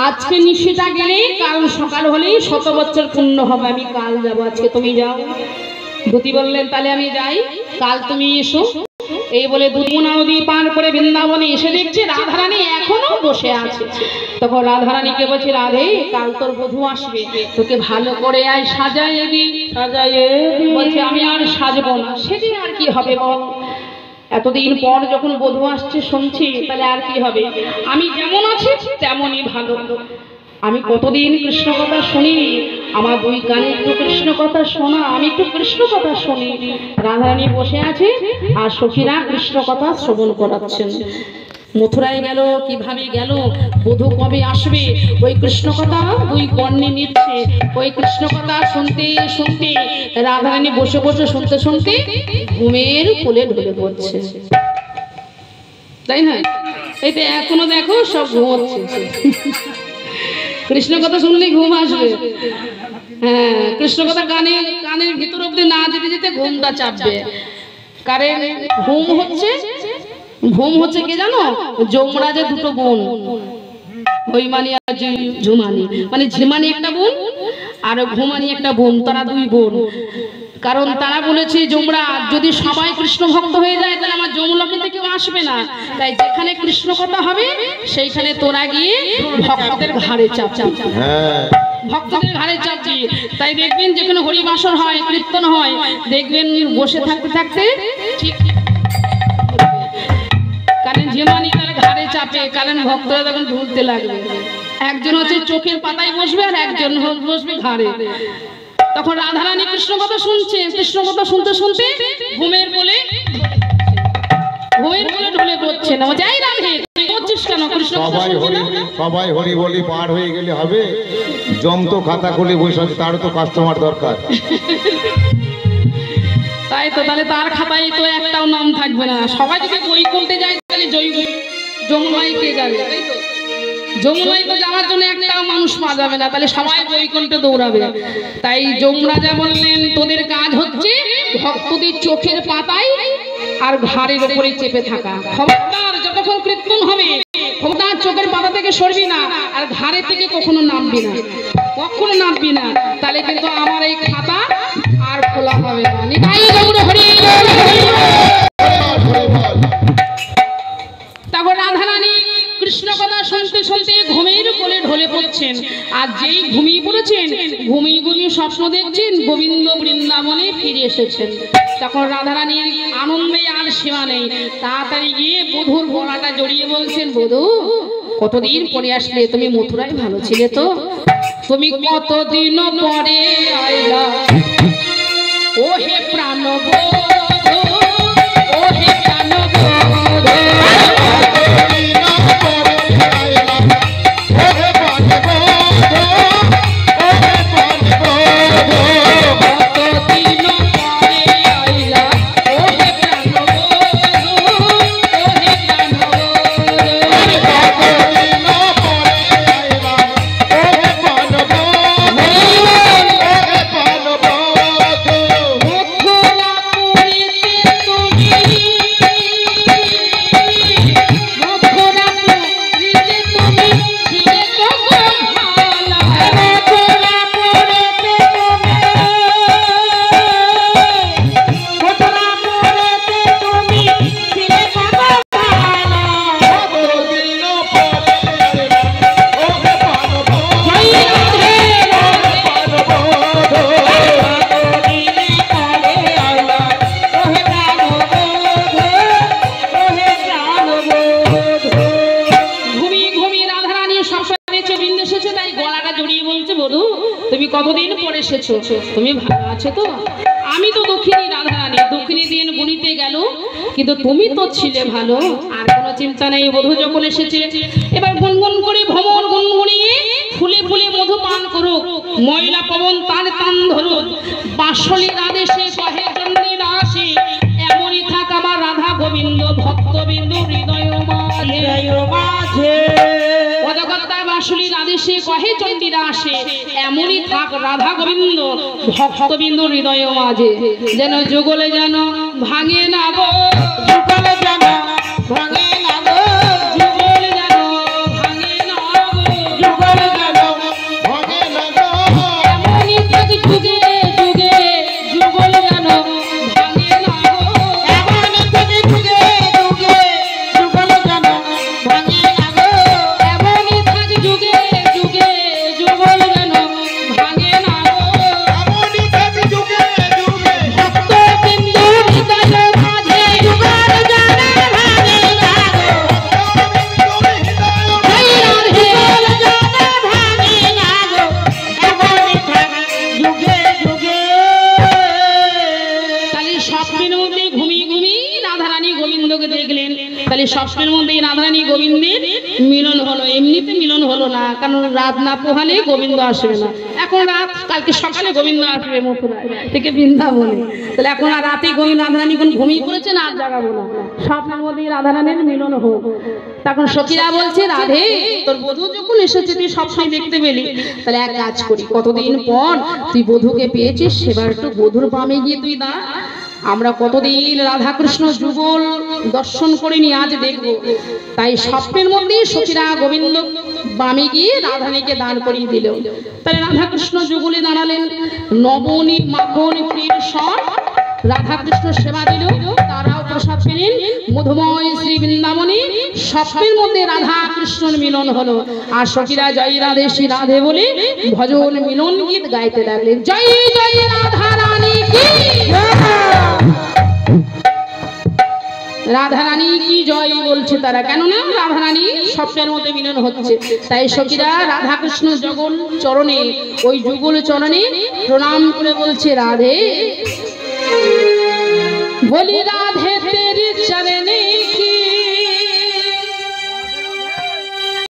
আজকে নিশিটা গেলে কাল সকাল হলেই 100 বছর পূর্ণ হবে। আমি কাল যাব, আজকে তুমি যাও। দুতি বললেন তাহলে আমি যাই, কাল তুমি এসো। এই বলে যমুনা নদী পার করে বৃন্দাবনে এসে দেখছে রাধারানী এখনো বসে আছে। তখন রাধারানীকে বলছে, রাধে কাল তোর বধূ আসবে, তোকে ভালো করে আয় সাজাইয়ে দি। সাজাইয়ে বলছে আমি আর সাজবো না। সেদিন আর কি হবে বল, এতদিন পর যখন বধূ আসছে শুনছি, তাহলে আর কি হবে? আমি যেমন আছি তেমনই ভালো। আমি কতদিন কৃষ্ণ কথা শুনিনি, আমার দুই কানে একটু কৃষ্ণ কথা শোনা, আমি একটু কৃষ্ণ কথা শুনি। রাধারানী বসে আছে আর সখীরা কৃষ্ণ কথা শ্রবণ করাচ্ছেন। মথুরায় গেল, কিভাবে গেল, বধূ কবে আসবে, ওই কৃষ্ণ কথা দুই কর্ণে নিচ্ছে। ওই কৃষ্ণ কথা শুনতে শুনতে রাধারানী বসে বসে শুনতে শুনতে ঘুমের কোলে ঢলে পড়ছে, তাই না? এই তো এখনো দেখো সব ঘুমোচ্ছে। কৃষ্ণ কথা শুনলে ঘুম আসবে। হ্যাঁ, কৃষ্ণ কথা কানের ভিতর অব্দি না যেতে যেতে ঘুমটা চাপবে। কারণ ঘুম হচ্ছে কে জানো? যমরাজের দুটো বোন, হৈমানি আর ঝুমানি, মানে ঝিমানি একটা বোন আর ঘুমানি একটা বোন, তারা দুই বোন। কারণ তারা বলেছে যমরাজ যদি সবাই কৃষ্ণ ভক্ত হয়ে যায় তাহলে আমার যমলোকে কেউ আসবে না, তাই যেখানে কৃষ্ণ কথা হবে সেইখানে তোরা গিয়ে ভক্তদের ঘাড়ে চাপবি। ভক্তদের ঘাড়ে চাপবি। তাই দেখবেন যেখানে হরিবাসর হয়, কীর্তন হয়, দেখবেন বসে থাকতে থাকতে ঠিক কারণ ঝিমানি তার ঘাড়ে চাপে, কারণ ভক্তরা তখন ঢুলতে লাগবে। একজন হচ্ছে চোখের পাতায় বসবে আর একজন বসবে ঘাড়ে। তখন রাধারানী কৃষ্ণ কথা শুনছে, কৃষ্ণ কথা শুনতে শুনতে ঘুমের কোলে ঢলে পড়ছে না। যাই রাধে তুই করছিস কেন? কৃষ্ণ সবাই হরি বলি পার হয়ে গেলে হবে? জম তো খাতা খুলে বসে আছে, তারও তো কাস্টমার দরকার। তাই তো, তাহলে তার খাতায় তো একটাও নাম থাকবে না। সবাই যদি বই করতে যায় তাহলে যমুনায় কে যাবে? তাই তো, যমুনায় তো যাওয়ার জন্য একটাও মানুষ পাওয়া যাবে না, তাহলে সবাই বৈকুণ্ঠে দৌড়াবে। তাই যমরাজা বললেন তোদের কাজ হচ্ছে ভক্তদের চোখের পাতায় আর ঘাড়ের উপরে চেপে থাকা। খবরদার যতক্ষণ কীর্তন হবে খবরদার চোখের পাতা থেকে সরবি না আর ঘাড়ে থেকে কখনো নামবি না, কখনো নামবি না, তাহলে কিন্তু আমার এই খাতা আর খোলা হবে না। নিতাই গৌর হরি। তখন রাধারানী কৃষ্ণ কথা শুনতে শুনতে ঘুমের কোলে ঢলে পড়ছেন। আর যেই ঘুমিয়ে পড়েছেন, ঘুমিয়ে ঘুমিয়ে স্বপ্ন দেখছেন গোবিন্দ বৃন্দাবনে ফিরে এসেছেন। তখন রাধারানীর আনন্দে আর সীমা নেই। তাড়াতাড়ি গিয়ে বধূর গলাটা জড়িয়ে বলছেন, বধূ কতদিন পরে আসলে, তুমি মথুরায় ভালো ছিলে তো? তুমি কতদিন পরে আইলা ও হে প্রাণবধূ, ও হে প্রাণবধূ। কতদিন পরে এসেছো, তুমি ভালো আছো তো? আমি তো দক্ষিণী রাধারানী, দক্ষিণী দিন গুনিতে গেল, কিন্তু তুমি তো ছিলে ভালো, আর কোনো চিন্তা নেই। বধূ যখন এসেছে এবার গুনগুন করে ভ্রমণ গুনগুনিয়ে ফুলে ফুলে মধু পান করুক, ময়লা পবন তার টান ধরুক, বাঁশলির আদেশে কহে চণ্ডীর আসে, এমনই থাক আমার রাধা গোবিন্দ ভক্তবিন্দু হৃদয় মাঝে। বাঁশলির আদেশে কহে চণ্ডীরা আসে, এমনই থাক রাধা গোবিন্দ ভক্তবিন্দু হৃদয় মাঝে। যেন যুগলে যেন ভাঙে না গো, যুগলে যেন ভাঙে না গো, যুগলে যেন স্বপ্নের মধ্যে রাধারানী গোবিন্দের মিলন হলো। এমনিতে মিলন হলো না, কারণ রাত না পোহালে গোবিন্দ আসবে না। এখন রাত, কালকে সকালে গোবিন্দ আসবে মথুরা থেকে বৃন্দাবনে, তাহলে এখন আর রাতে গোবিন্দ রাধারানী কোন ঘুমিয়ে পড়েছে না, আর জাগাবো না, স্বপ্নের মধ্যে রাধারানীর মিলন হোক। তখন সখীরা বলছে, রাধে তোর বধূ যখন এসেছে তুই সবসময় দেখতে পেলি, তাহলে এক কাজ করি, কতদিন পর তুই বধূকে পেয়েছিস, সেবার একটু বধূর বামে গিয়ে তুই দাঁড়া। আমরা কতদিন রাধাকৃষ্ণ যুগল দর্শন করিনি, আজ দেখবো। তাই স্বপ্নের মধ্যে সখীরা গোবিন্দ বামে গিয়ে রাধারানীকে দাঁড় করিয়ে দিল। তাই রাধাকৃষ্ণ যুগলে দাঁড়ালেন, নবনী মাখন ক্ষীর সর রাধাকৃষ্ণ সেবা দিল, তারাও প্রসাদ পেলেন। মধুময় শ্রী বৃন্দাবনে স্বপ্নের মধ্যে রাধা কৃষ্ণর মিলন হলো। আর সখীরা জয় রাধে শ্রী রাধে বলে ভজন মিলন গীত গাইতে লাগলেন। জয় জয় রাধা রানী কি, রাধা রানী কি জয় বলছে তারা, কেননা রাধা রানী স্বপ্নের মধ্যে মিলন হচ্ছে। তাই সখীরা রাধা কৃষ্ণ যুগল চরণে, ওই যুগল চরণে প্রণাম করে বলছে, রাধে বলি রাধে